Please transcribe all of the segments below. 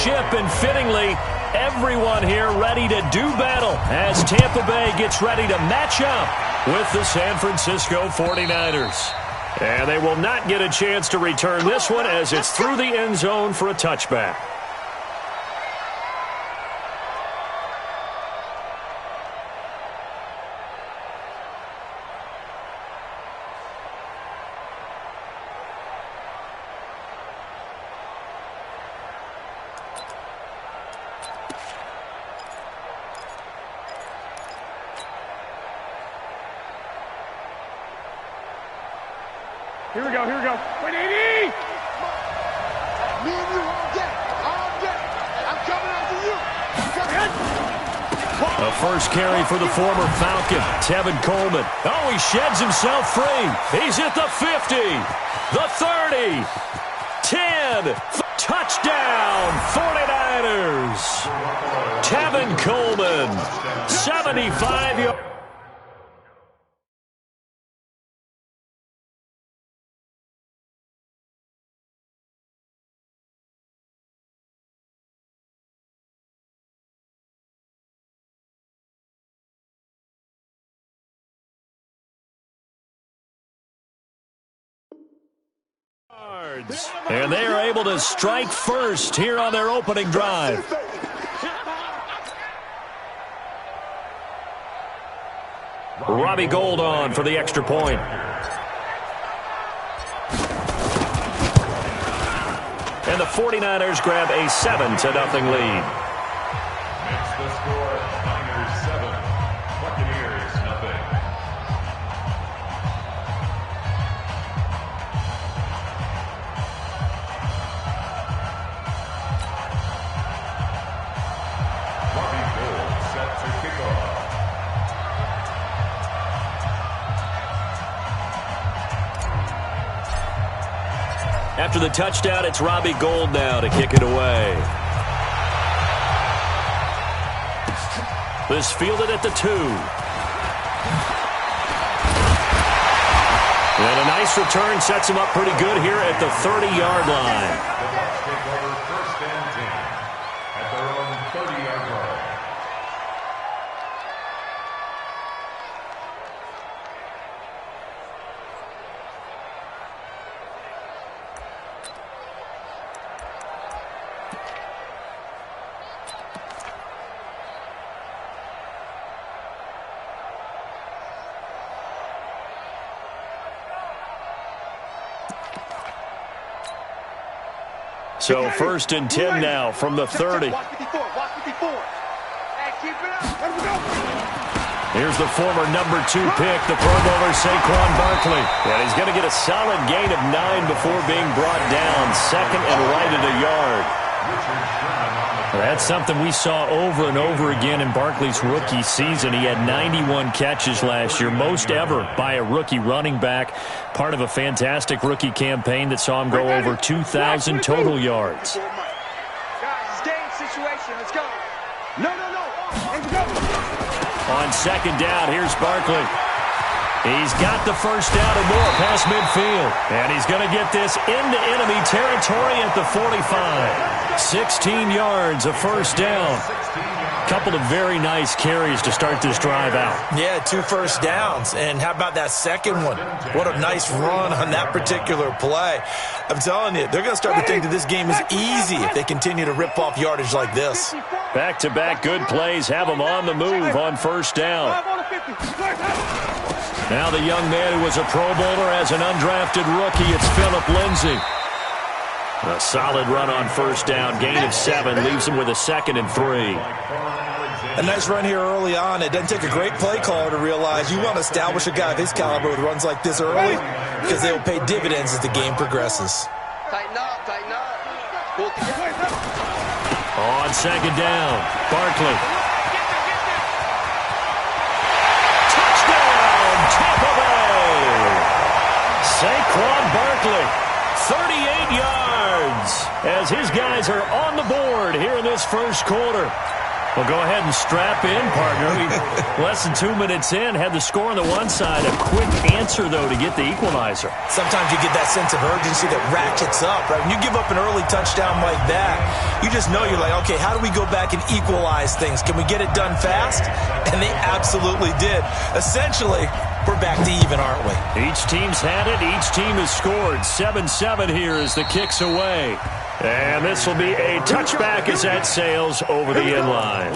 And fittingly, everyone here ready to do battle as Tampa Bay gets ready to match up with the San Francisco 49ers. And they will not get a chance to return this one as it's through the end zone for a touchback. Here we go. Wait, 80! Me and you all day. I'm coming after you. A first carry for the former Falcon, Tevin Coleman. Oh, he sheds himself free. He's at the 50, the 30, 10. Touchdown, 49ers. Tevin Coleman, 75 yards. And they are able to strike first here on their opening drive. Robbie Gould on for the extra point. And the 49ers grab a 7-0 lead. Makes the score Niners 7, Buccaneers 0. After the touchdown, it's Robbie Gould now to kick it away. This fielded at the 2. And a nice return sets him up pretty good here at the 30-yard line. The Bucs take over 1st and 10 at their own 30-yard line. So 1st and 10 now from the 30. Here's the former number 2 pick, the Pro Bowler Saquon Barkley. And he's going to get a solid gain of 9 before being brought down. 2nd and right at a yard. That's something we saw over and over again in Barkley's rookie season. He had 91 catches last year, most ever by a rookie running back. Part of a fantastic rookie campaign that saw him go over 2,000 total yards. Guys, it's game situation. Let's go. No. Let's go. On 2nd down, here's Barkley. He's got the first down and more past midfield. And he's going to get this into enemy territory at the 45. 16 yards, a first down. Couple of very nice carries to start this drive out. Yeah, 2 first downs. And how about that second one? What a nice run on that particular play. I'm telling you, they're going to start to think that this game is easy if they continue to rip off yardage like this. Back-to-back good plays have them on the move on first down. Now the young man who was a Pro Bowler as an undrafted rookie, it's Phillip Lindsay. A solid run on first down, gain of 7, leaves him with a 2nd and 3. A nice run here early on. It doesn't take a great play caller to realize you want to establish a guy of his caliber with runs like this early because they will pay dividends as the game progresses. Tighten up. On 2nd down, Barkley. Touchdown, Tampa Bay! Saquon Barkley, 38 yards, as his guys are on the board here in this first quarter. Well, go ahead and strap in, partner. Less than 2 minutes in, had the score on the one side. A quick answer, though, to get the equalizer. Sometimes you get that sense of urgency that ratchets up, right? When you give up an early touchdown like that, you just know you're like, okay, how do we go back and equalize things? Can we get it done fast? And they absolutely did. Essentially, we're back to even, aren't we? Each team's had it. Each team has scored. 7-7 here as the kick's away. And this will be a touchback as that sails over the end line.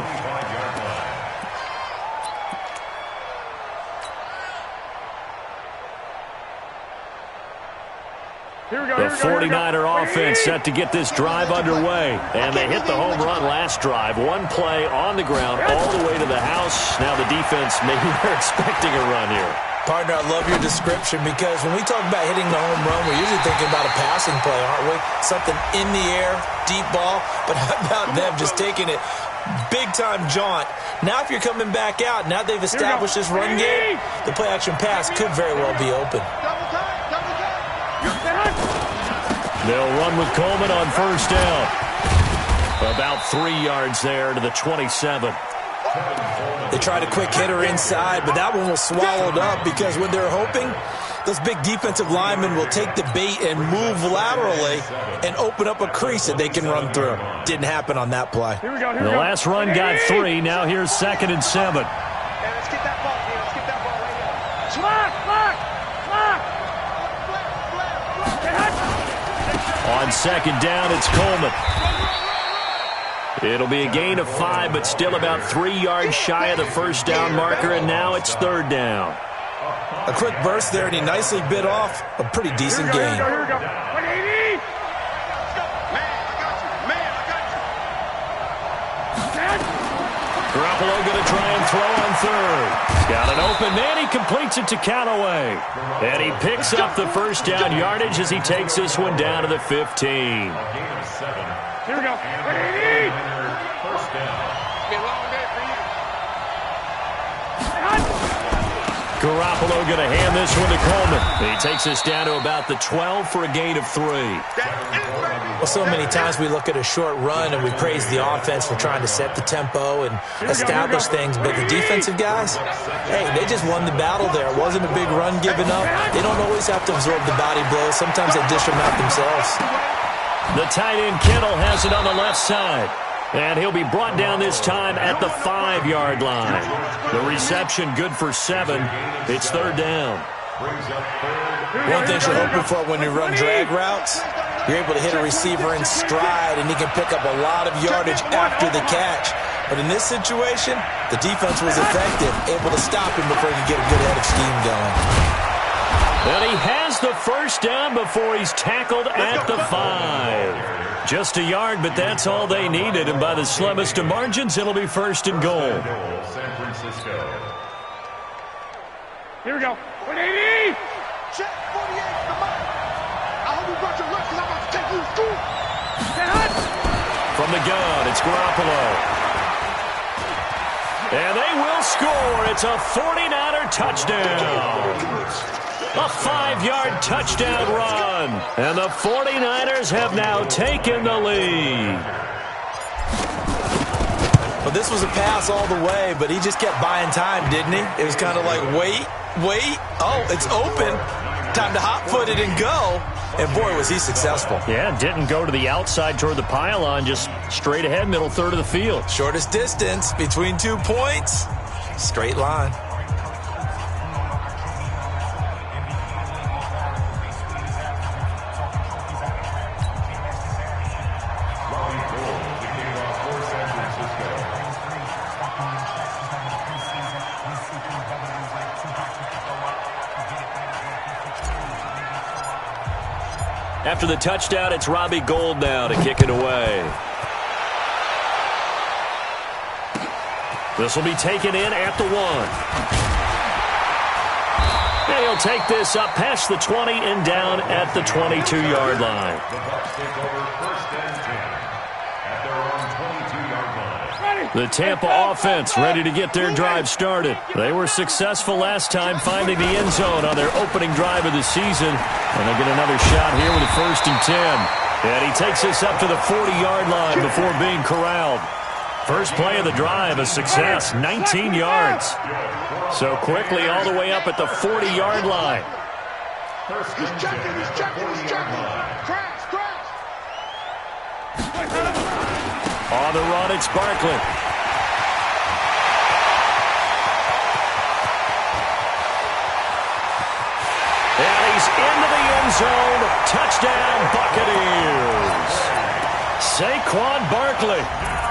The 49er offense set to get this drive underway. And they hit the home run last drive. One play on the ground all the way to the house. Now the defense, maybe they're expecting a run here. Partner, I love your description because when we talk about hitting the home run, we're usually thinking about a passing play, aren't we? Something in the air, deep ball. But how about them just taking it big-time jaunt? Now if you're coming back out, now they've established this run game, the play-action pass could very well be open. They'll run with Coleman on first down. About 3 yards there to the 27. They tried a quick hitter inside, but that one was swallowed up because when they're hoping, those big defensive linemen will take the bait and move laterally and open up a crease that they can run through. Didn't happen on that play. The last run got 3. Now here's 2nd and 7. Let's get that ball, man. Let's get that ball right here. Lock! On 2nd down, it's Coleman. It'll be a gain of 5, but still about 3 yards shy of the first down marker, and now it's 3rd down. A quick burst there, and he nicely bit off a pretty decent gain. Here we go. 180! Garoppolo going to try and throw on 3rd. He's got an open man. He completes it to Callaway. And he picks up the first down yardage as he takes this one down to the 15. Here we go. 180! Garoppolo going to hand this one to Coleman. He takes us down to about the 12 for a gain of 3. Well, so many times we look at a short run and we praise the offense for trying to set the tempo and establish things, but the defensive guys, hey, they just won the battle there. It wasn't a big run given up. They don't always have to absorb the body blows. Sometimes they dish them out themselves. The tight end, Kittle, has it on the left side. And he'll be brought down this time at the 5-yard line. The reception good for 7. It's 3rd down. One thing you're hoping for when you run drag routes, you're able to hit a receiver in stride, and he can pick up a lot of yardage after the catch. But in this situation, the defense was effective, able to stop him before he could get a good head of steam going. And he has the first down before he's tackled at the 5. Just a yard, but that's all they needed. And by the slimmest of margins, it'll be 1st and goal. San Francisco. Here we go. 180! Check 48, the mark. I hope you brought your lunch because I'm about to take you to school. From the gun, it's Garoppolo. And they will score. It's a 49er touchdown. A 5-yard touchdown run. And the 49ers have now taken the lead. Well, this was a pass all the way, but he just kept buying time, didn't he? It was kind of like, wait. Oh, it's open. Time to hot-foot it and go. And, boy, was he successful. Yeah, didn't go to the outside toward the pylon, just straight ahead, middle third of the field. Shortest distance between 2 points. Straight line. After the touchdown, it's Robbie Gould now to kick it away. This will be taken in at the 1. And he'll take this up past the 20 and down at the 22-yard line. The Bucs take over 1st and 10 at their own 22-yard line. The Tampa offense ready to get their drive started. They were successful last time finding the end zone on their opening drive of the season. And they'll get another shot here with a 1st and 10. And he takes this up to the 40-yard line before being corralled. First play of the drive, a success, 19 yards. So quickly all the way up at the 40-yard line. He's checking. Crash. On the run, it's Barkley. And he's into the end zone. Touchdown, Buccaneers. Saquon Barkley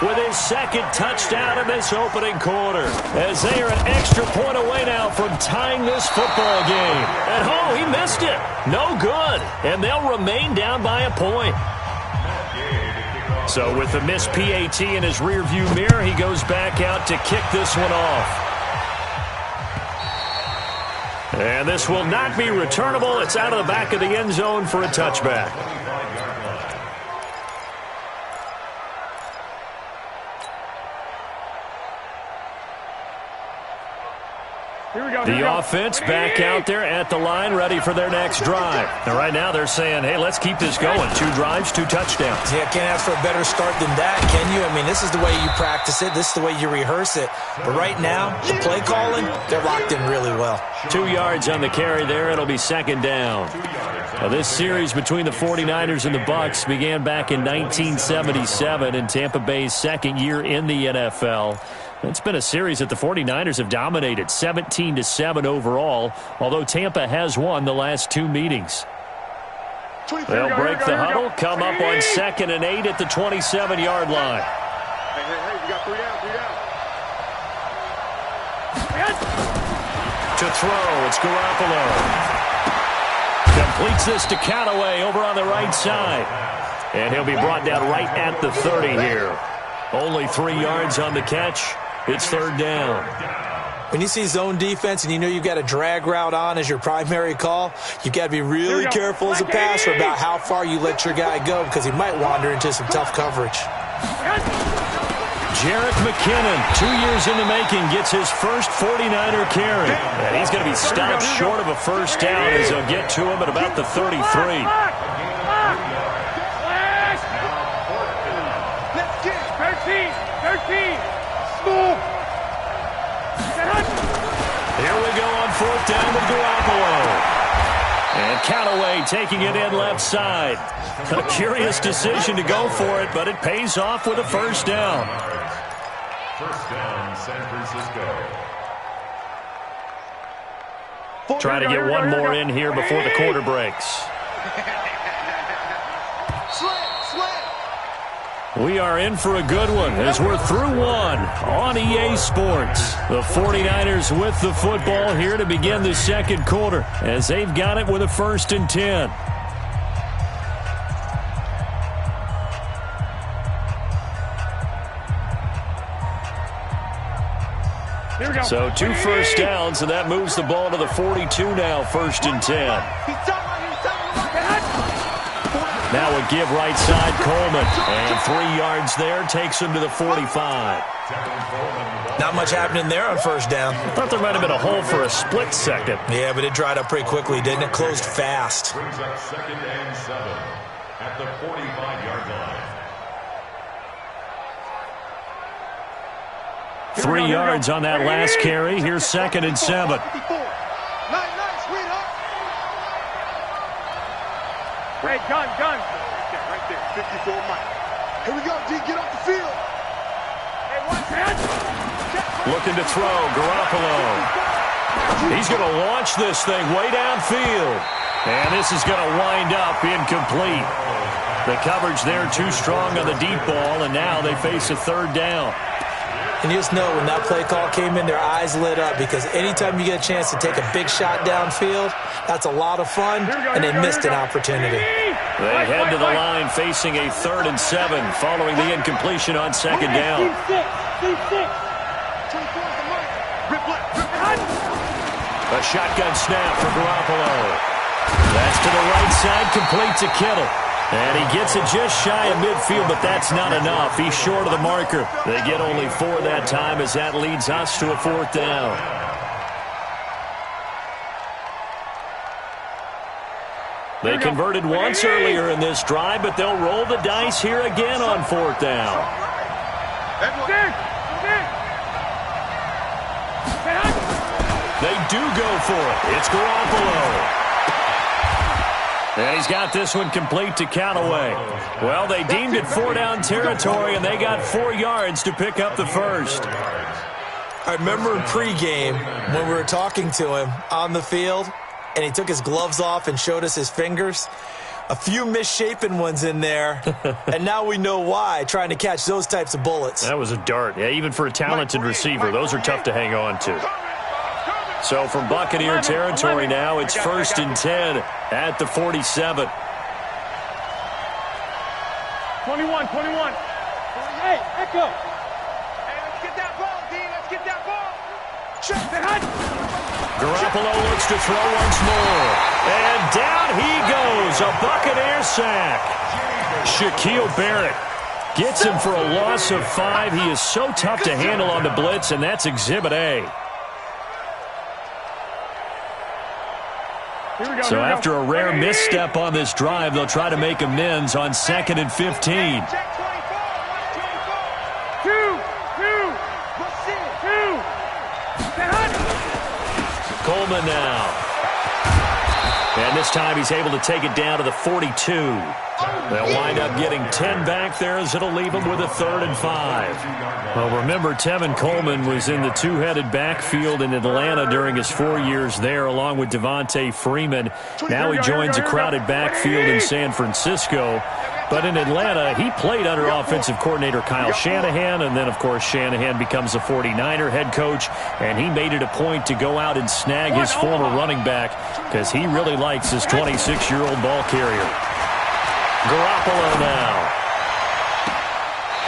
with his second touchdown in this opening quarter, as they are an extra point away now from tying this football game. And oh, he missed it. No good. And they'll remain down by a point. So with the missed PAT in his rearview mirror, he goes back out to kick this one off. And this will not be returnable. It's out of the back of the end zone for a touchback. The offense back out there at the line, ready for their next drive. And right now they're saying, hey, let's keep this going. 2 drives, 2 touchdowns. Yeah, can't ask for a better start than that, can you? I mean, this is the way you practice it. This is the way you rehearse it. But right now, the play calling, they're locked in really well. 2 yards on the carry there. It'll be second down. Now, this series between the 49ers and the Bucs began back in 1977 in Tampa Bay's second year in the NFL. It's been a series that the 49ers have dominated, 17-7 overall, although Tampa has won the last 2 meetings. They'll break the huddle, come up on 2nd and 8 at the 27-yard line. Hey, you got 3 down. To throw, it's Garoppolo. Completes this to Callaway over on the right side. And he'll be brought down right at the 30 here. Only 3 yards on the catch. It's third down. When you see zone defense and you know you've got a drag route on as your primary call, you've got to be really careful as a passer about how far you let your guy go, because he might wander into some tough coverage. Jerick McKinnon, 2 years in the making, gets his first 49er carry. And he's going to be stopped short of a first down as they'll get to him at about the 33. Let's get 13. Here we go on 4th down with Garoppolo. And Callaway taking it in left side. A curious decision to go for it, but it pays off with a first down. First down, San Francisco. Try to get one more in here before the quarter breaks. We are in for a good one as we're through one on EA Sports. The 49ers with the football here to begin the second quarter as they've got it with a 1st and 10. So 2 first downs, and that moves the ball to the 42 now, 1st and 10. Now a give right side, Coleman. And 3 yards there takes him to the 45. Not much happening there on first down. I thought there might have been a hole for a split second. Yeah, but it dried up pretty quickly, didn't it? Closed fast. Brings up 2nd and 7 at the 45-yard line. 3 yards on that last carry. Here's 2nd and 7. Hey, gun. Right there. 54 Mike. Here we go, D. Get off the field. Hey, one man. Looking to throw, Garoppolo. He's going to launch this thing way downfield. And this is going to wind up incomplete. The coverage there too strong on the deep ball, and now they face a 3rd down. And you just know when that play call came in, their eyes lit up, because anytime you get a chance to take a big shot downfield, that's a lot of fun, and they missed an opportunity. They head to the line facing a 3rd and 7 following the incompletion on 2nd down. A shotgun snap for Garoppolo. That's to the right side, complete to Kittle. And he gets it just shy of midfield, but that's not enough. He's short of the marker. They get only 4 that time as that leads us to a 4th down. They converted once earlier in this drive, but they'll roll the dice here again on 4th down. They do go for it. It's Garoppolo. And he's got this one complete to Callaway. Well, they deemed it 4-down territory, and they got 4 yards to pick up the first. I remember in pregame when we were talking to him on the field, and he took his gloves off and showed us his fingers. A few misshapen ones in there, and now we know why, trying to catch those types of bullets. That was a dart. Yeah, even for a talented receiver, those are tough to hang on to. So from Buccaneer territory now, it's 1st and 10 at the 47. 21. Hey, Echo. Hey, let's get that ball, D. Let's get that ball. Check the head. Garoppolo looks to throw once more. And down he goes. A Buccaneer sack. Shaquille Barrett gets him for a loss of 5. He is so tough to handle on the blitz, and that's Exhibit A. So after a rare misstep on this drive, they'll try to make amends on 2nd and 15. Coleman now. And this time he's able to take it down to the 42. They'll wind up getting 10 back there as it'll leave them with a 3rd and 5. Well, remember, Tevin Coleman was in the two-headed backfield in Atlanta during his 4 years there, along with Devontae Freeman. Now he joins a crowded backfield in San Francisco. But in Atlanta, he played under offensive coordinator Kyle Shanahan, and then, of course, Shanahan becomes a 49er head coach, and he made it a point to go out and snag his former running back because he really likes his 26-year-old ball carrier. Garoppolo now.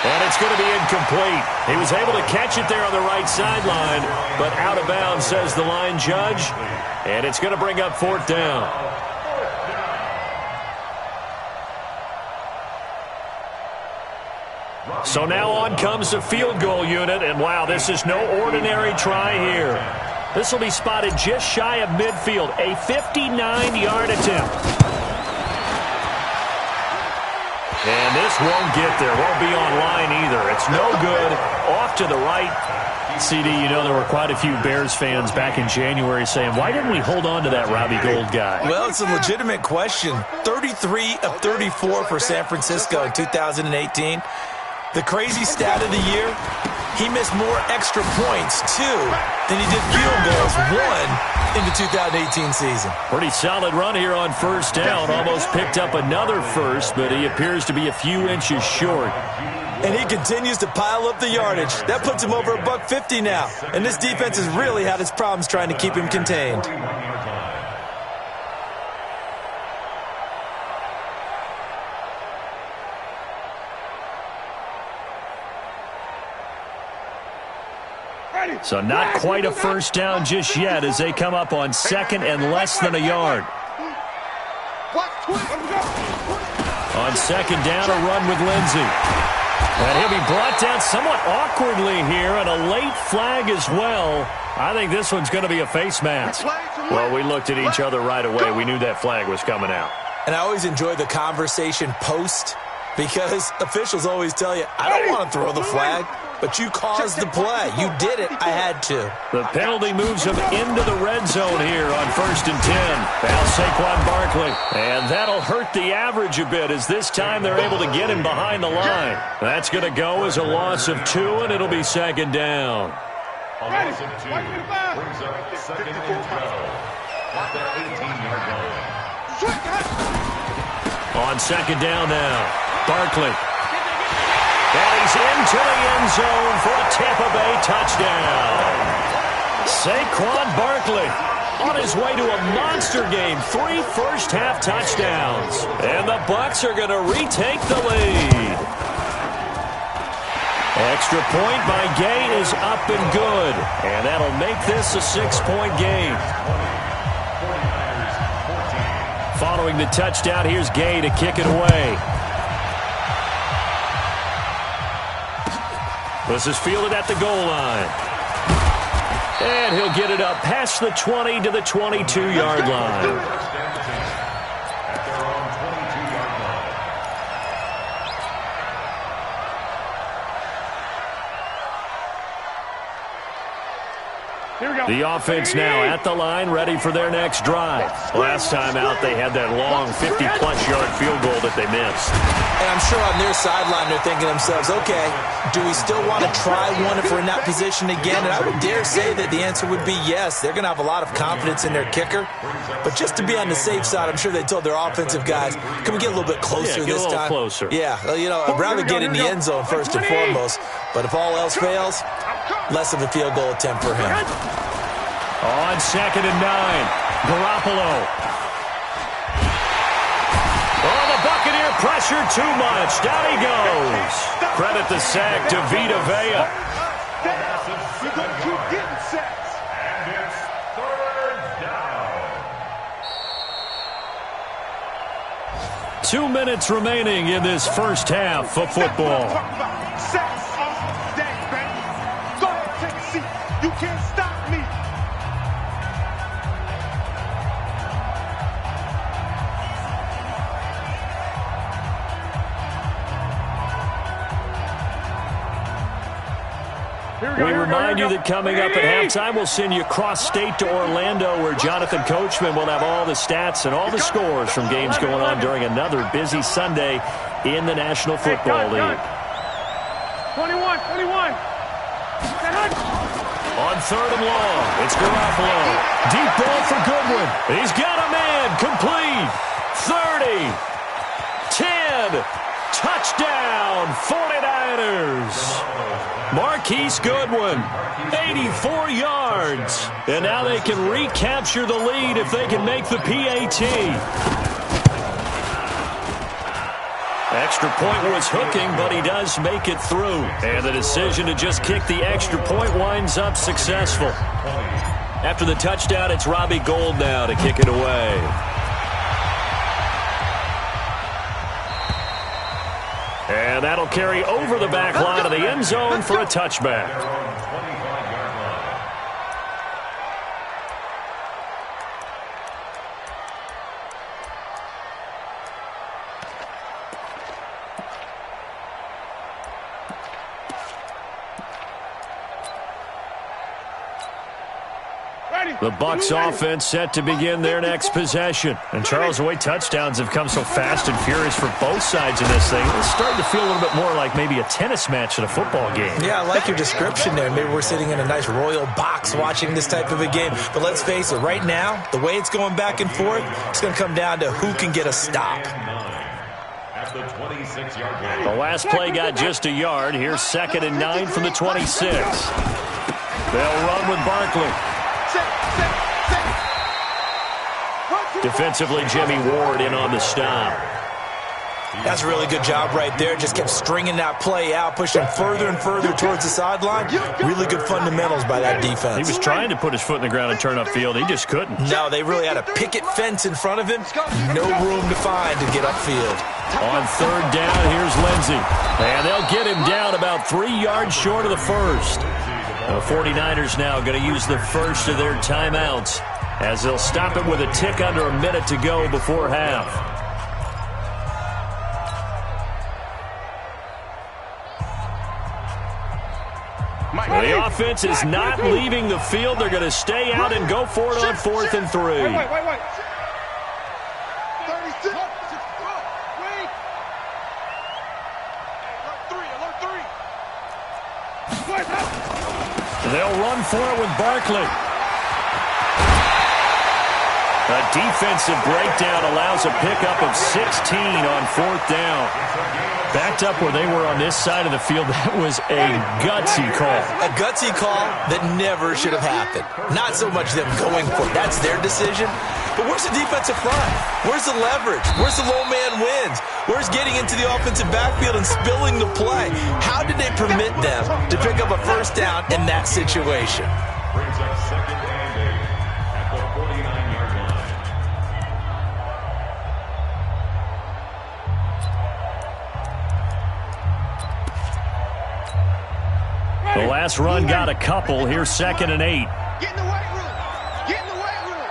And it's going to be incomplete. He was able to catch it there on the right sideline, but out of bounds, says the line judge, and it's going to bring up 4th down. So now on comes the field goal unit, and wow, this is no ordinary try here. This will be spotted just shy of midfield, a 59-yard attempt. And this won't get there, won't be online either. It's no good, off to the right. CD, you know there were quite a few Bears fans back in January saying, why didn't we hold on to that Robbie Gould guy? Well, it's a legitimate question. 33 of 34 for San Francisco in 2018. The crazy stat of the year, he missed more extra points, 2, than he did field goals, 1, in the 2018 season. Pretty solid run here on 1st down. Almost picked up another first, but he appears to be a few inches short. And he continues to pile up the yardage. That puts him over $150 now. And this defense has really had its problems trying to keep him contained. So not quite a 1st down just yet as they come up on 2nd and less than a yard. On 2nd down, a run with Lindsey. And he'll be brought down somewhat awkwardly here, and a late flag as well. I think this one's going to be a face mask. Well, we looked at each other right away. We knew that flag was coming out. And I always enjoy the conversation post, because officials always tell you, I don't want to throw the flag, but you caused the play. You did it. I had to. The penalty moves him into the red zone here on 1st and 10. Now Saquon Barkley. And that'll hurt the average a bit as this time they're able to get him behind the line. That's going to go as a loss of 2, and it'll be 2nd down. A loss of 2 brings up 2nd and 12 at the 18-yard line. On 2nd down now, Barkley. And he's into the end zone for a Tampa Bay touchdown. Saquon Barkley on his way to a monster game. 3 first-half touchdowns. And the Bucs are going to retake the lead. Extra point by Gay is up and good. And that'll make this a 6-point game. Following the touchdown, here's Gay to kick it away. This is fielded at the goal line. And he'll get it up past the 20 to the 22-yard line. The offense now at the line, ready for their next drive. Last time out, they had that long 50-plus yard field goal that they missed. And I'm sure on their sideline they're thinking to themselves, okay, do we still want to try one if we're in that position again? And I would dare say that the answer would be yes. They're going to have a lot of confidence in their kicker. But just to be on the safe side, I'm sure they told their offensive guys, can we get a little bit closer this time? Closer. Yeah, you know, I'd rather get in the end zone first and foremost. But if all else fails, less of a field goal attempt for him. On 2nd and 9, Garoppolo. Oh, the Buccaneer pressure too much. Down he goes. Credit the sack to Vita Vea. You don't keep getting sacks. And it's 3rd down. 2 minutes remaining in this first half of football. Sacks all day, baby. Go ahead, take a seat. You can't stop me. We remind you that coming up at halftime, we'll send you cross-state to Orlando, where Jonathan Coachman will have all the stats and all the scores from games going on during another busy Sunday in the National Football League. 21. On 3rd and long, it's Garoppolo. Deep ball for Goodwin. He's got a man. Complete. 30. 10. Touchdown, 49ers. Marquise Goodwin, 84 yards. And now they can recapture the lead if they can make the PAT. Extra point was hooking, but he does make it through. And the decision to just kick the extra point winds up successful. After the touchdown, it's Robbie Gould now to kick it away. And that'll carry over the back line of the end zone for a touchback. The Bucs offense set to begin their next possession. And Charles, the way touchdowns have come so fast and furious for both sides of this thing, it's starting to feel a little bit more like maybe a tennis match in a football game. Yeah, I like your description there. Maybe we're sitting in a nice royal box watching this type of a game. But let's face it, right now, the way it's going back and forth, it's going to come down to who can get a stop. At the 26-yard line. The last play got just a yard. Here's 2nd and 9 from the 26. They'll run with Barkley. Defensively, Jimmy Ward in on the stop. That's a really good job right there. Just kept stringing that play out, pushing further and further towards the sideline. Really good fundamentals by that defense. He was trying to put his foot in the ground and turn upfield. He just couldn't. No, they really had a picket fence in front of him. No room to find to get upfield. On 3rd down, here's Lindsey. And they'll get him down about 3 yards short of the first. The 49ers now going to use the first of their timeouts, as they'll stop it with a tick under a minute to go before half. The offense is not leaving the field. They're going to stay out and go for it on 4th and 3. Wait. 36. They'll run for it with Barkley. A defensive breakdown allows a pickup of 16 on 4th down. Backed up where they were on this side of the field, that was a gutsy call. A gutsy call that never should have happened. Not so much them going for it. That's their decision. But where's the defensive front? Where's the leverage? Where's the low man wins? Where's getting into the offensive backfield and spilling the play? How did they permit them to pick up a first down in that situation? Brings up 2nd and 8 at the 49-yard line. The last run got a couple. Here's 2nd and 8. Get in the weight room. Get in the weight room.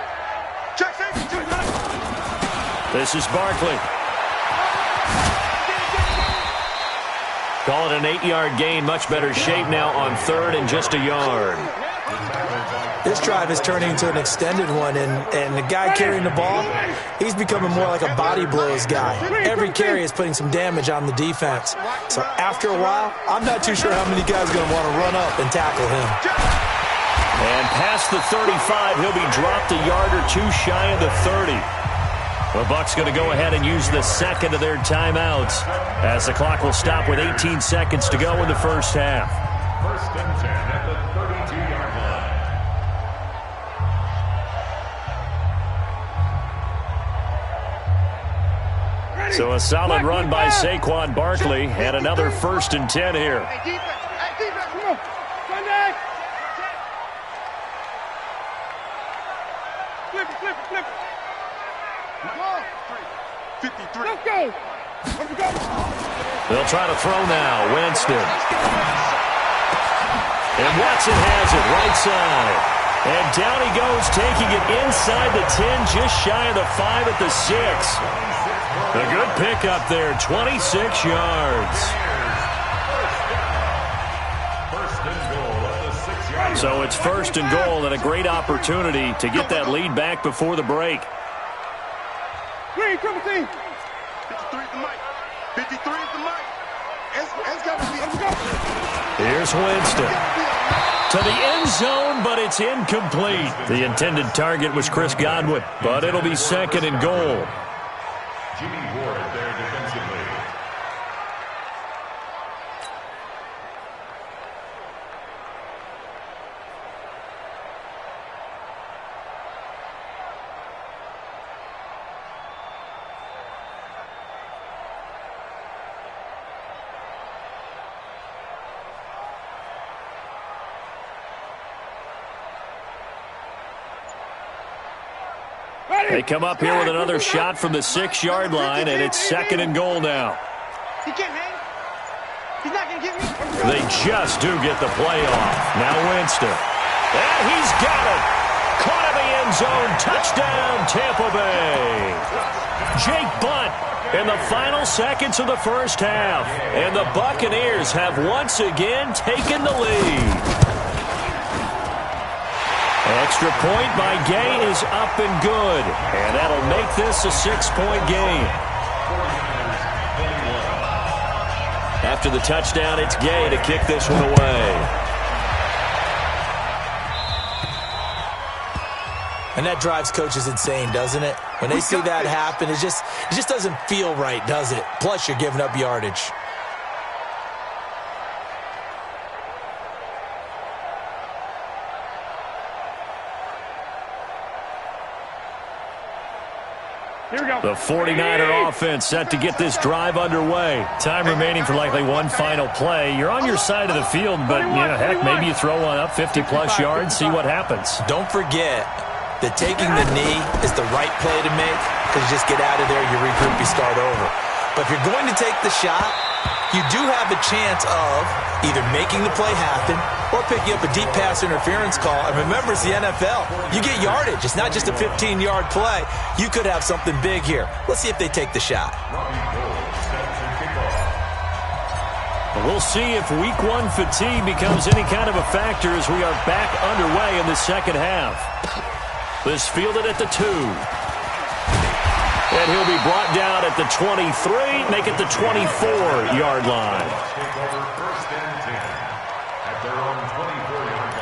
Check safety to the left. This is Barkley. Call it an 8-yard gain. Much better shape now on 3rd and just a yard. This drive is turning into an extended one, and the guy carrying the ball, he's becoming more like a body blows guy. Every carry is putting some damage on the defense. So after a while, I'm not too sure how many guys are going to want to run up and tackle him. And past the 35, he'll be dropped a yard or two shy of the 30. The Bucs going to go ahead and use the second of their timeouts as the clock will stop with 18 seconds to go in the first half. First and 10 at the 32-yard line. So a solid run by Saquon Barkley and another first and 10 here. Hey, defense, come on. Sunday. Flip it. Come on. 53. Let's go. They'll try to throw now. Winston. And Watson has it right side. And down he goes, taking it inside the 10, just shy of the 5 at the 6. A good pickup there, 26 yards. First and goal at the 6-yard line. So it's first and goal and a great opportunity to get that lead back before the break. Green, triple team. 53 is the mic. 53 is the mic. It's got to be. Let's go. Here's Winston. To the end zone, but it's incomplete. The intended target was Chris Godwin, but it'll be second and goal. Jimmy Ward there defensively. They come up here with another shot from the 6-yard line, and it's second and goal now. He can't hang. He's not going to get me. They just do get the play off. Now Winston. And he's got it. Caught in the end zone. Touchdown, Tampa Bay. Jake Butt in the final seconds of the first half. And the Buccaneers have once again taken the lead. Extra point by Gay is up and good. And that'll make this a 6-point game. After the touchdown, it's Gay to kick this one away. And that drives coaches insane, doesn't it? When they see that happen, it just doesn't feel right, does it? Plus, you're giving up yardage. The 49er offense set to get this drive underway. Time remaining for likely one final play. You're on your side of the field, but, heck, maybe you throw one up 50-plus yards, see what happens. Don't forget that taking the knee is the right play to make, because you just get out of there, you regroup, you start over. But if you're going to take the shot, you do have a chance of either making the play happen or picking up a deep pass interference call. And remember, it's the NFL. You get yardage. It's not just a 15-yard play. You could have something big here. Let's see if they take the shot. We'll see if Week 1 fatigue becomes any kind of a factor as we are back underway in the second half. This fielded at the 2. And he'll be brought down at the 23, make it the 24-yard line. First and 10 at their own 24-yard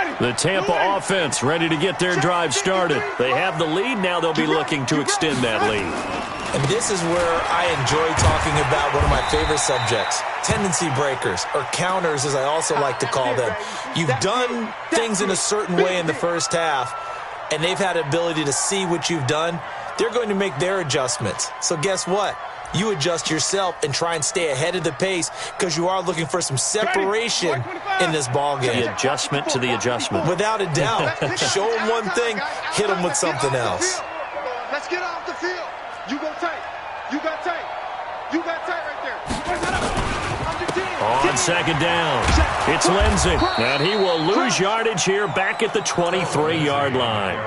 line. The Tampa offense ready to get their drive started. They have the lead. Now they'll be looking to extend that lead. And this is where I enjoy talking about one of my favorite subjects, tendency breakers, or counters as I also like to call them. You've done things in a certain way in the first half, and they've had the ability to see what you've done. They're going to make their adjustments. So guess what? You adjust yourself and try and stay ahead of the pace because you are looking for some separation in this ballgame. The adjustment to the adjustment. Without a doubt. Show them one thing, hit them with something else. Let's get off the field. You go tight. You got tight. You got tight right there. On second down, it's Lindsey. And he will lose yardage here back at the 23-yard line.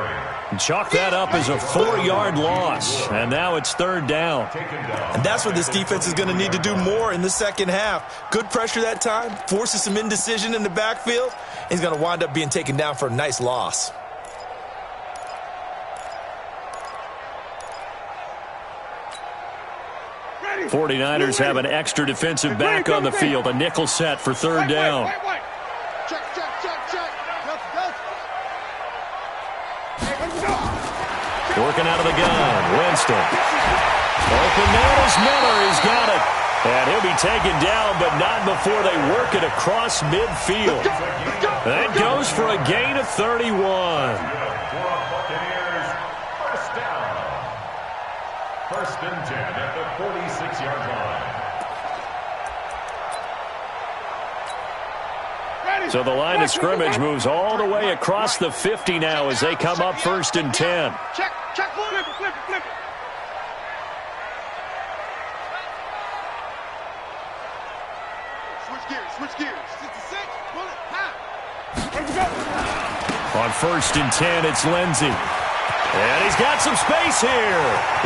Chalk that up as a 4-yard loss, and now it's 3rd down. And that's what this defense is going to need to do more in the second half. Good pressure that time, forces some indecision in the backfield. He's going to wind up being taken down for a nice loss. Ready. 49ers have an extra defensive back on the field, a nickel set for 3rd down. Wait. Check. Let's go. Working out of the gun, Winston. Open man is Miller. He's got it. And he'll be taken down, but not before they work it across midfield. That goes for a gain of 31. First and 10 at the 46-yard line. So the line of scrimmage moves all the way across the 50 now as they come up 1st and 10. Check, flip it. Switch gears. 66, pull it, high. Let's go. On 1st and 10, it's Lindsey. And he's got some space here.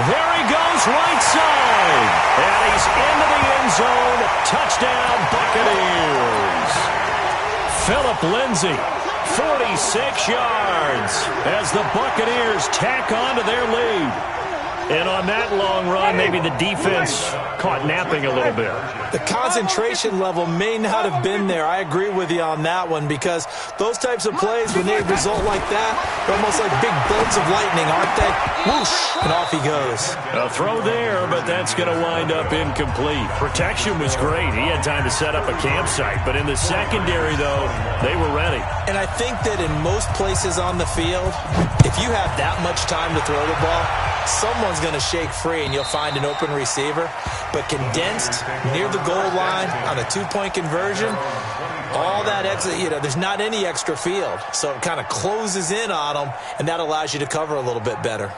There he goes, right side. And he's into the end zone. Touchdown, Buccaneers. Phillip Lindsey, 46 yards as the Buccaneers tack on to their lead. And on that long run, maybe the defense caught napping a little bit. The concentration level may not have been there. I agree with you on that one because those types of plays, when they result like that, they're almost like big bolts of lightning, aren't they? Whoosh, and off he goes. A throw there, but that's going to wind up incomplete. Protection was great. He had time to set up a campsite, but in the secondary, though, they were ready. And I think that in most places on the field, if you have that much time to throw the ball, someone's going to shake free and you'll find an open receiver. But condensed near the goal line on a 2-point conversion, all that extra, there's not any extra field. So it kind of closes in on them, and that allows you to cover a little bit better.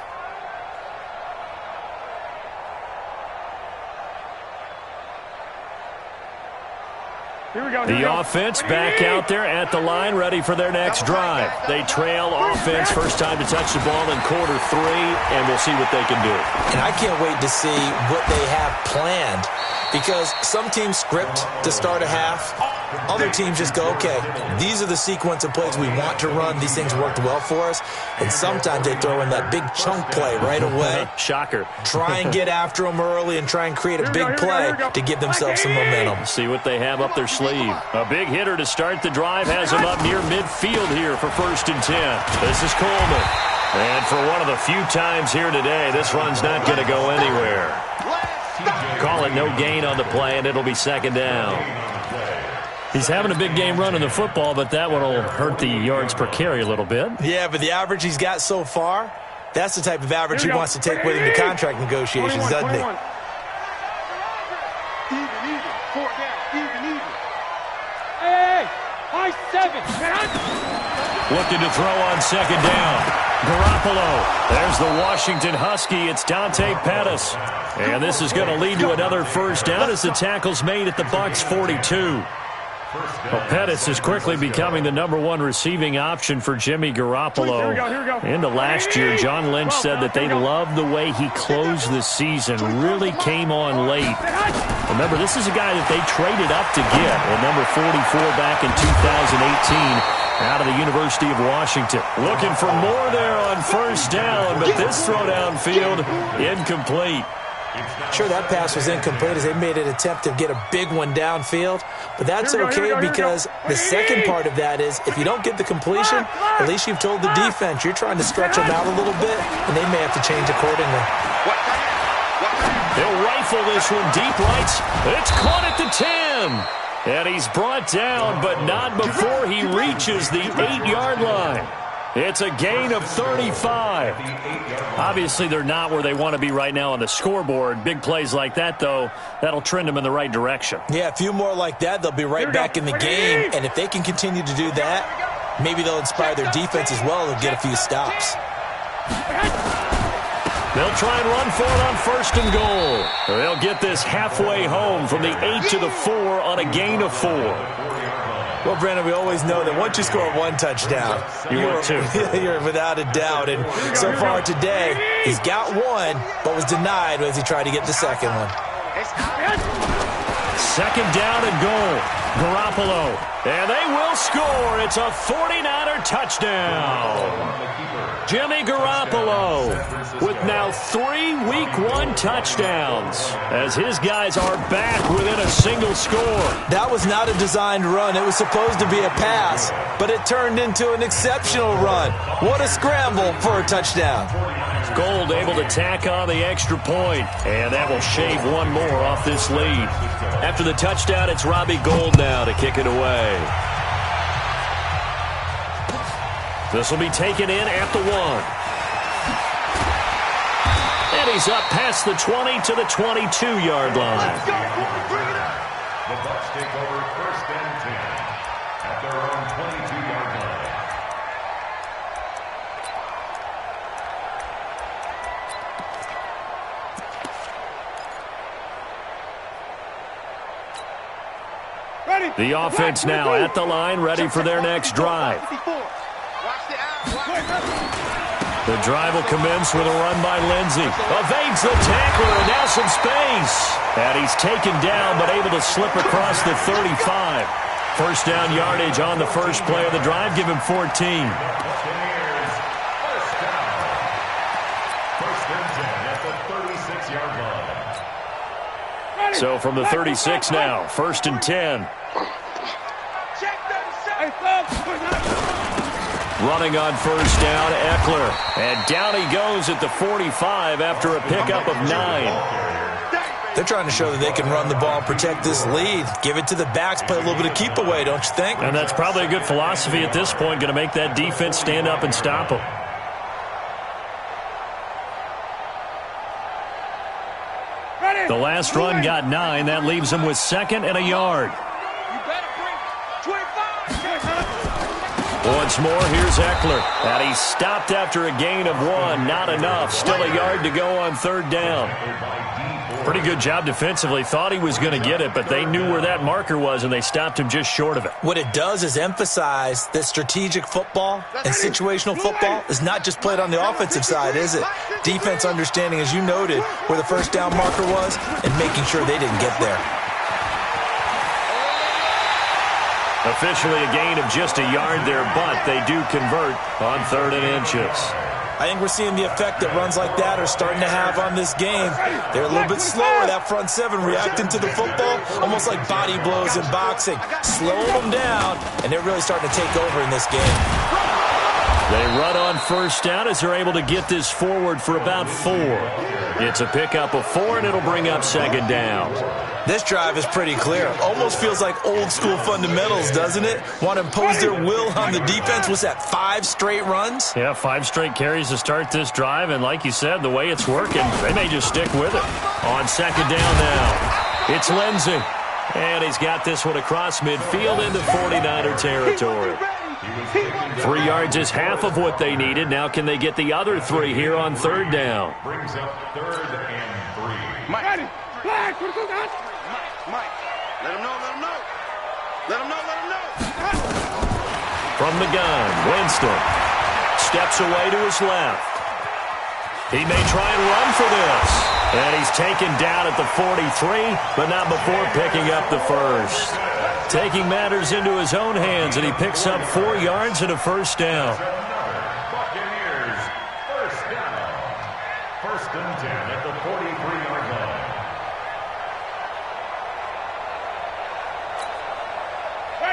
The offense back out there at the line, ready for their next drive. They trail offense, first time to touch the ball in quarter 3, and we'll see what they can do. And I can't wait to see what they have planned because some teams script to start a half. Other teams just go, okay, these are the sequence of plays we want to run. These things worked well for us. And sometimes they throw in that big chunk play right away. Shocker. Try and get after them early and try and create a big play to give themselves some momentum. See what they have up their sleeve. A big hitter to start the drive has him up near midfield here for 1st and 10. This is Coleman. And for one of the few times here today, this run's not going to go anywhere. Call it no gain on the play, and it'll be 2nd down. He's having a big game running the football, but that one will hurt the yards per carry a little bit. Yeah, but the average he's got so far, that's the type of average he wants to take with him to contract negotiations, doesn't he? Even. 4 down. Even. Hey, high 7. Looking to throw on 2nd down. Garoppolo. There's the Washington Husky. It's Dante Pettis. And this is going to lead to another 1st down as the tackle's made at the Bucs 42. Well, Pettis is quickly becoming the #1 receiving option for Jimmy Garoppolo. Here we go. Into last year, John Lynch said that they loved the way he closed the season, really came on late. Remember, this is a guy that they traded up to get at number 44 back in 2018 out of the University of Washington. Looking for more there on 1st down, but this throw downfield incomplete. Sure, that pass was incomplete as they made an attempt to get a big one downfield. But that's okay because the second part of that is if you don't get the completion, at least you've told the defense you're trying to stretch them out a little bit, and they may have to change accordingly. They'll rifle this one deep right. It's caught at the 10. And he's brought down, but not before he reaches the 8-yard line. It's a gain of 35. Obviously, they're not where they want to be right now on the scoreboard. Big plays like that, though, that'll trend them in the right direction. Yeah, a few more like that, they'll be right back in the game. And if they can continue to do that, maybe they'll inspire their defense as well and get a few stops. They'll try and run for it on 1st and goal. They'll get this halfway home from the 8 to the 4 on a gain of 4. Well, Brandon, we always know that once you score one touchdown, you're without a doubt. And so far today, he's got one, but was denied as he tried to get the second one. Second down and goal. Garoppolo. And they will score. It's a 49er touchdown. Jimmy Garoppolo with now 3 Week 1 touchdowns as his guys are back within a single score. That was not a designed run. It was supposed to be a pass, but it turned into an exceptional run. What a scramble for a touchdown. Gold able to tack on the extra point, and that will shave one more off this lead. After the touchdown, it's Robbie Gould now to kick it away. This will be taken in at the 1. And he's up past the 20 to the 22-yard line. The Bucs take over 1st and 10 at their own 22-yard line. The offense now at the line, ready for their next drive. The drive will commence with a run by Lindsey. Evades the tackler, and now some space. And he's taken down, but able to slip across the 35. First down yardage on the first play of the drive. Give him 14. First and 10 at the 36-yard line. So from the 36 now, 1st and 10. Running on first down, Eckler. And down he goes at the 45 after a pickup of 9. They're trying to show that they can run the ball and protect this lead. Give it to the backs, play a little bit of keep away, don't you think? And that's probably a good philosophy at this point, going to make that defense stand up and stop them. The last run got 9. That leaves him with 2nd and a yard. Once more, here's Eckler. And he stopped after a gain of 1. Not enough. Still a yard to go on 3rd down. Pretty good job defensively. Thought he was going to get it, but they knew where that marker was, and they stopped him just short of it. What it does is emphasize that strategic football and situational football is not just played on the offensive side, is it? Defense understanding, as you noted, where the first down marker was and making sure they didn't get there. Officially a gain of just a yard there, but they do convert on 3rd and inches. I think we're seeing the effect that runs like that are starting to have on this game. They're a little bit slower, that front 7, reacting to the football, almost like body blows in boxing. Slowing them down, and they're really starting to take over in this game. They run on first down as they're able to get this forward for about 4. It's a pickup of 4, and it'll bring up 2nd down. This drive is pretty clear. Almost feels like old school fundamentals, doesn't it? Want to impose their will on the defense. Was that 5 straight runs? Yeah, 5 straight carries to start this drive, and like you said, the way it's working, they may just stick with it. On 2nd down now, it's Lindsey. And he's got this one across midfield into 49er territory. 3 yards is half of what they needed. Now can they get the other 3 here on 3rd down? Brings up 3rd and 3. Mike, let him know, let him know. Let him know, let him know. From the gun, Winston steps away to his left. He may try and run for this. And he's taken down at the 43, but not before picking up the first. Taking matters into his own hands, and he picks up 4 yards and a first down. Buccaneers, first down. 1st and 10 at the 43-yard line.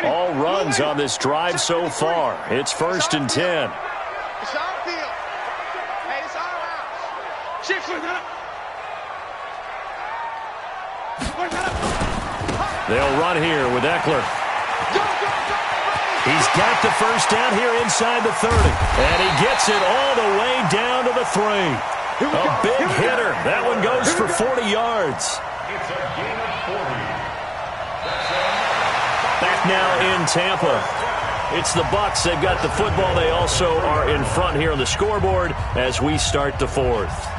All runs on this drive so far. It's 1st and 10. It's our field. Hey, it's our house. Shift. They'll run here with Eckler. He's got the first down here inside the 30. And he gets it all the way down to the 3. A big hitter. That one goes for 40 yards. It's a gain of 40. Back now in Tampa. It's the Bucs. They've got the football. They also are in front here on the scoreboard as we start the 4th.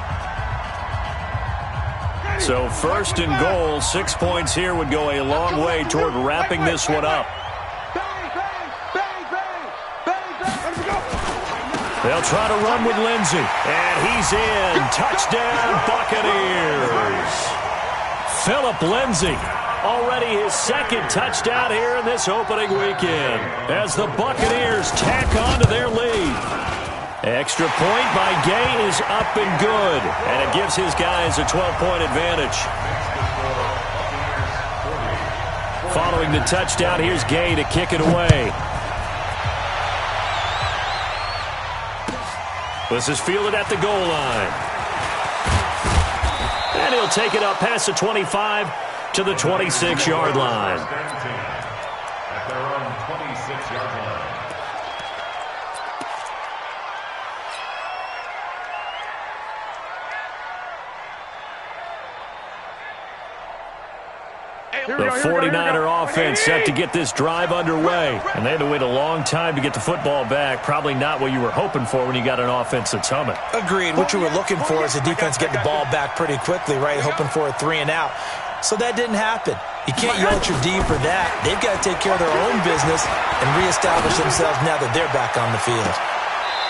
So 1st and goal, 6 points here would go a long way toward wrapping this one up. They'll try to run with Lindsey. And he's in. Touchdown, Buccaneers. Philip Lindsey, already his second touchdown here in this opening weekend as the Buccaneers tack on to their lead. Extra point by Gay is up and good, and it gives his guys a 12-point advantage. Following the touchdown, here's Gay to kick it away. This is fielded at the goal line. And he'll take it up past the 25 to the 26-yard line. At their own 26-yard line. The 49er offense set to get this drive underway. And they had to wait a long time to get the football back. Probably not what you were hoping for when you got an offense that's humming. Agreed. What you were looking for is the defense getting the ball back pretty quickly, right? Hoping for a 3 and out. So that didn't happen. You can't yell at your D for that. They've got to take care of their own business and reestablish themselves now that they're back on the field.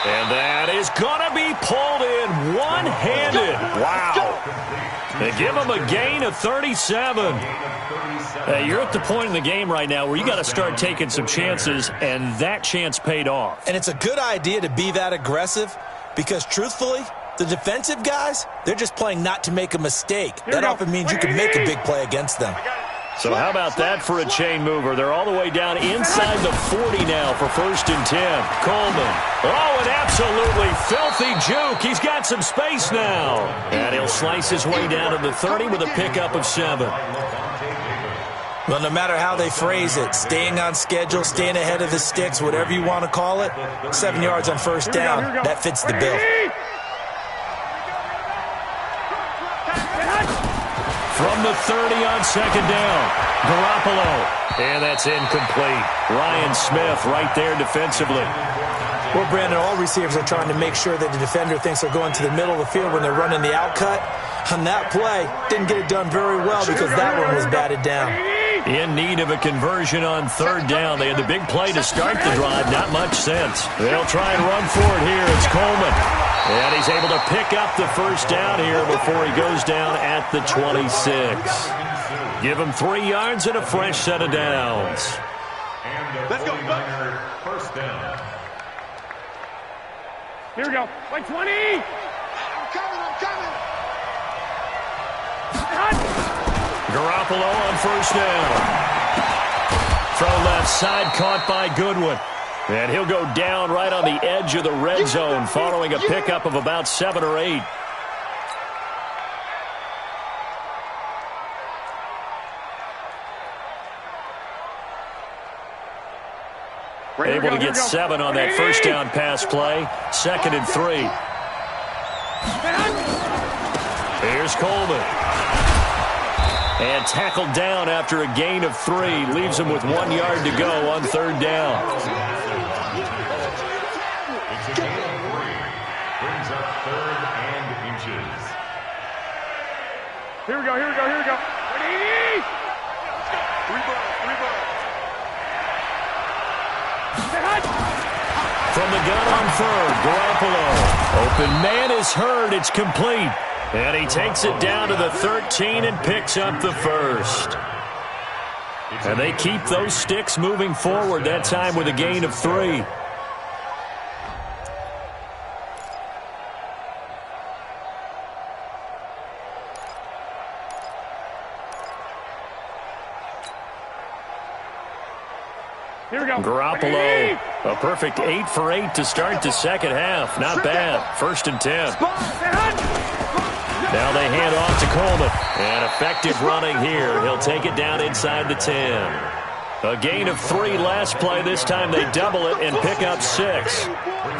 And that is going to be pulled in one-handed. Wow. They give him a gain of 37. You're at the point in the game right now where you got to start taking some chances, and that chance paid off. And it's a good idea to be that aggressive because, truthfully, the defensive guys, they're just playing not to make a mistake. That often means you can make a big play against them. So how about that for a chain mover? They're all the way down inside the 40 now for 1st and 10. Coleman. Oh, an absolutely filthy juke. He's got some space now. And he'll slice his way down to the 30 with a pickup of 7. Well, no matter how they phrase it, staying on schedule, staying ahead of the sticks, whatever you want to call it, 7 yards on 1st down, that fits the bill. From the 30 on 2nd down, Garoppolo. And that's incomplete. Ryan Smith right there defensively. Well, Brandon, all receivers are trying to make sure that the defender thinks they're going to the middle of the field when they're running the out cut. On that play, didn't get it done very well because that one was batted down. In need of a conversion on 3rd down. They had the big play to start the drive. Not much sense. They'll try and run for it here. It's Coleman. And he's able to pick up the 1st down here before he goes down at the 26. Give him 3 yards and a fresh set of downs. Let's go. 1st down. Here we go. Like 20. I'm coming. Garoppolo on 1st down. Throw left side caught by Goodwin. And he'll go down right on the edge of the red zone following a pickup of about 7 or 8. Able to get 7 on that 1st down pass play. 2nd and 3. Here's Coleman. And tackled down after a gain of 3. Leaves him with 1 yard to go on 3rd down. It's a gain of 3. Brings up 3rd and inches. Here we go. Ready? From the gun on 3rd, Garoppolo. Open man is heard. It's complete. And he takes it down to the 13 and picks up the 1st. And they keep those sticks moving forward, that time with a gain of 3. Here we go. Garoppolo, a perfect 8 for 8 to start the 2nd half. Not bad. 1st and 10. Now they hand off to Coleman. And effective running here. He'll take it down inside the 10. A gain of 3 last play. This time they double it and pick up 6.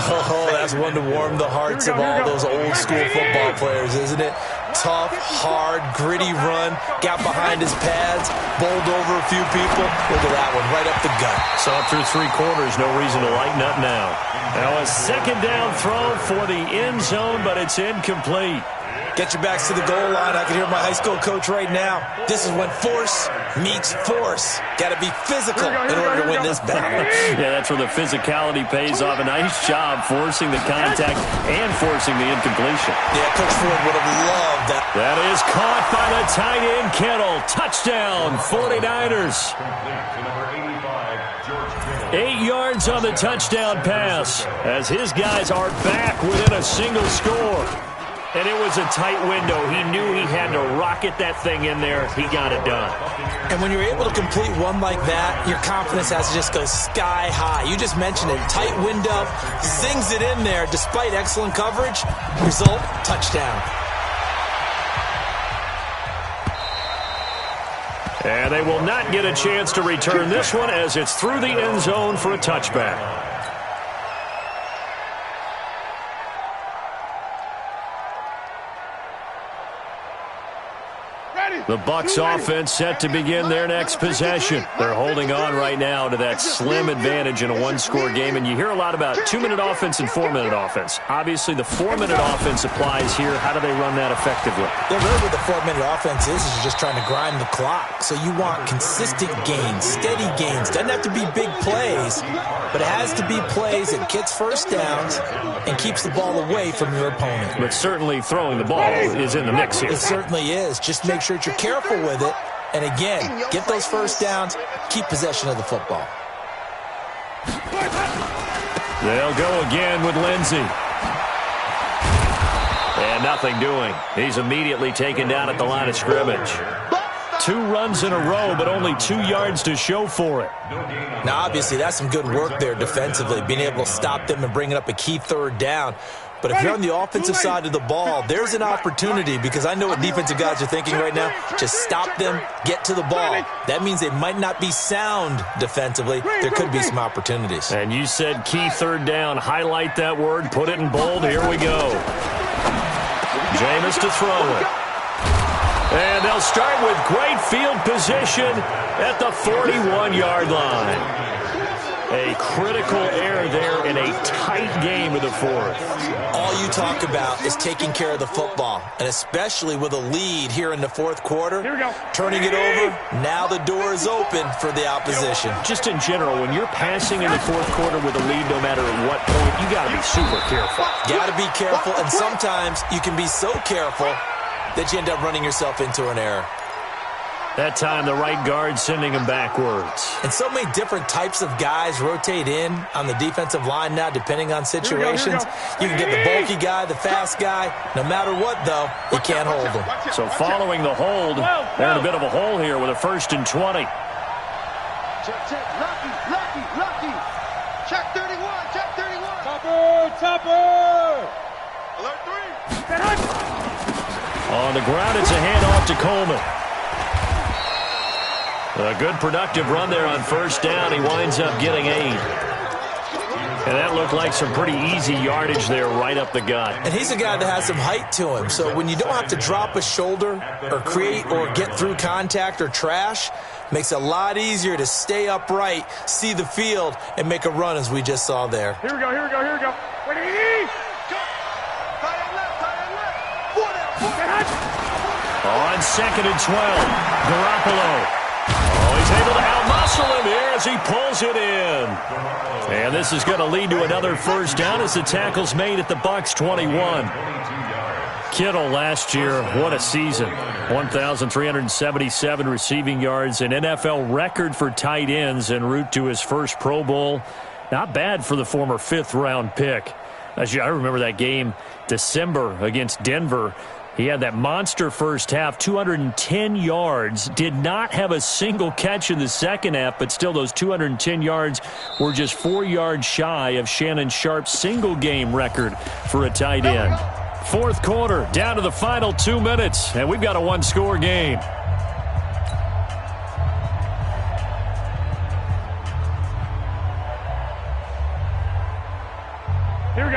Oh, that's one to warm the hearts of all those old school football players, isn't it? Tough, hard, gritty run. Got behind his pads. Bowled over a few people. Look at that one, right up the gut. Saw through 3 quarters. No reason to lighten up now. Now a 2nd down throw for the end zone, but it's incomplete. Get your backs to the goal line. I can hear my high school coach right now. This is when force meets force. Got to be physical in order to win this battle. Yeah, that's where the physicality pays off. A nice job forcing the contact and forcing the incompletion. Yeah, Coach Ford would have loved that. That is caught by the tight end, Kittle. Touchdown, 49ers. 8 yards on the touchdown pass as his guys are back within a single score. And it was a tight window. He knew he had to rocket that thing in there. He got it done. And when you're able to complete one like that, your confidence has to just go sky high. You just mentioned it. Tight window, zings it in there despite excellent coverage. Result, touchdown. And they will not get a chance to return this one as it's through the end zone for a touchback. The Bucs offense set to begin their next possession. They're holding on right now to that slim advantage in a one-score game. And you hear a lot about 2-minute offense and 4-minute offense. Obviously, the 4-minute offense applies here. How do they run that effectively? Yeah, really what the 4-minute offense is you're just trying to grind the clock. So you want consistent gains, steady gains. Doesn't have to be big plays, but it has to be plays that gets first downs and keeps the ball away from your opponent. But certainly throwing the ball is in the mix here. It certainly is. Just make sure that you're careful with it. And again, get those first downs, keep possession of the football. They'll go again with Lindsey. And nothing doing. He's immediately taken down at the line of scrimmage. 2 runs in a row, but only 2 yards to show for it. Now, obviously, that's some good work there defensively, being able to stop them and bringing up a key third down. But if you're on the offensive side of the ball, there's an opportunity because I know what defensive guys are thinking right now. Just stop them, get to the ball. That means they might not be sound defensively. There could be some opportunities. And you said key third down. Highlight that word. Put it in bold. Here we go. Jameis to throw it. And they'll start with great field position at the 41-yard line. A critical error there in a tight game of the fourth. All you talk about is taking care of the football, and especially with a lead here in the fourth quarter. Here we go. Turning it over, now the door is open for the opposition. Just in general, when you're passing in the fourth quarter with a lead, no matter at what point, you got to be super careful. Got to be careful, and sometimes you can be so careful that you end up running yourself into an error. That time, the right guard sending him backwards. And so many different types of guys rotate in on the defensive line now, depending on situations. You can get the bulky guy, the fast guy. No matter what, though, you can't hold him. So following the hold, they're in a bit of a hole here with a 1st and 20. Check. Lucky. Check 31. Topper. Alert 3. On the ground, it's a handoff to Coleman. A good productive run there on 1st down. He winds up getting 8. And that looked like some pretty easy yardage there right up the gut. And he's a guy that has some height to him. So when you don't have to drop a shoulder or create or get through contact or trash, makes it a lot easier to stay upright, see the field, and make a run as we just saw there. Here we go. Ready? On 2nd and 12, Garoppolo. Oh, he's able to out-muscle him here as he pulls it in. And this is going to lead to another 1st down as the tackle's made at the Bucs 21. Kittle last year, what a season. 1,377 receiving yards, an NFL record for tight ends en route to his first Pro Bowl. Not bad for the former 5th-round pick. I remember that game, December against Denver. He had that monster first half, 210 yards, did not have a single catch in the second half, but still those 210 yards were just 4 yards shy of Shannon Sharp's single-game record for a tight end. Fourth quarter, down to the final 2 minutes, and we've got a one-score game.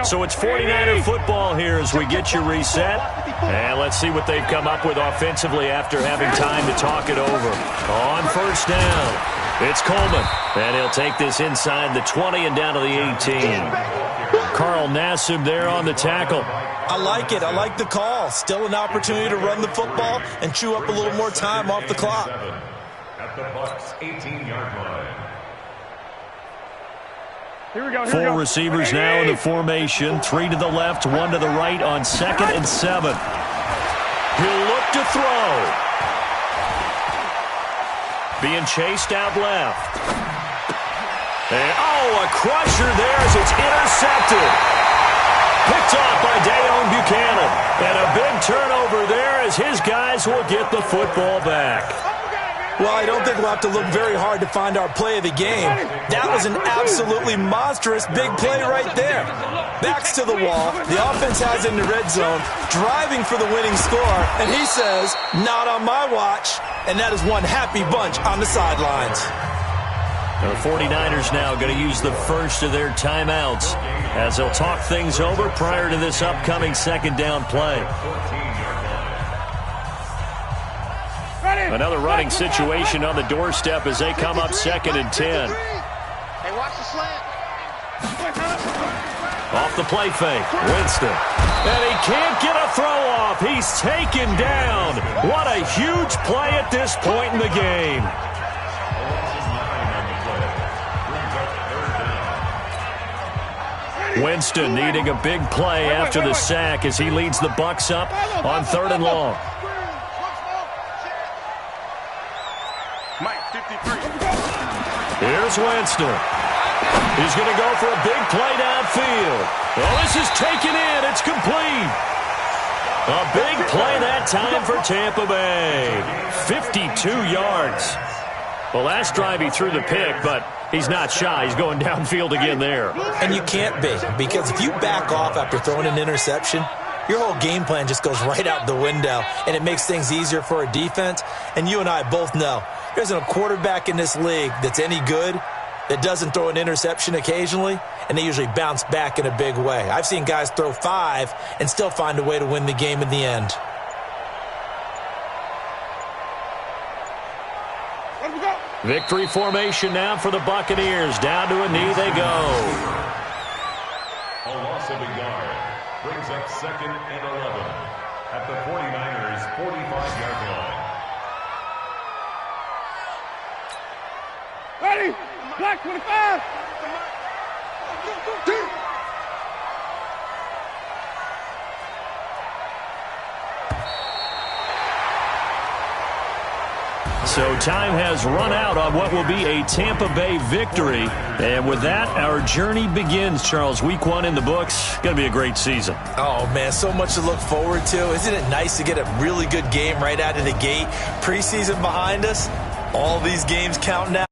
So it's 49er football here as we get you reset. And let's see what they've come up with offensively after having time to talk it over. On 1st down, it's Coleman. And he'll take this inside the 20 and down to the 18. Carl Nassib there on the tackle. I like it. I like the call. Still an opportunity to run the football and chew up a little more time off the clock. At the Bucs 18-yard line. Here we go. Four receivers now in the formation. 3 to the left, 1 to the right on 2nd and 7. He'll look to throw. Being chased out left. And, a crusher there as it's intercepted. Picked off by Dayon Buchanan. And a big turnover there as his guys will get the football back. Well, I don't think we'll have to look very hard to find our play of the game. That was an absolutely monstrous big play right there. Backs to the wall. The offense has in the red zone, driving for the winning score. And he says, not on my watch. And that is one happy bunch on the sidelines. The 49ers now going to use the first of their timeouts as they'll talk things over prior to this upcoming second down play. Another running situation on the doorstep as they come up 2nd and 10. Hey, watch the slant. Off the play fake, Winston. And he can't get a throw off. He's taken down. What a huge play at this point in the game. Winston needing a big play after the sack as he leads the Bucs up on 3rd and long. Mike, 53. Here's Winston. He's going to go for a big play downfield. Well, this is taken in. It's complete. A big play that time for Tampa Bay. 52 yards. Well, last drive he threw the pick, but he's not shy. He's going downfield again there. And you can't be, because if you back off after throwing an interception, your whole game plan just goes right out the window, and it makes things easier for a defense. And you and I both know there isn't a quarterback in this league that's any good that doesn't throw an interception occasionally, and they usually bounce back in a big way. I've seen guys throw 5 and still find a way to win the game in the end. Victory formation now for the Buccaneers. Down to a knee they go. A loss of a yard brings up 2nd and 11 at the 49ers' 45-yard line. Ready? Black 25. So time has run out on what will be a Tampa Bay victory. And with that, our journey begins, Charles. Week 1 in the books. Going to be a great season. Oh, man, so much to look forward to. Isn't it nice to get a really good game right out of the gate? Preseason behind us. All these games counting out.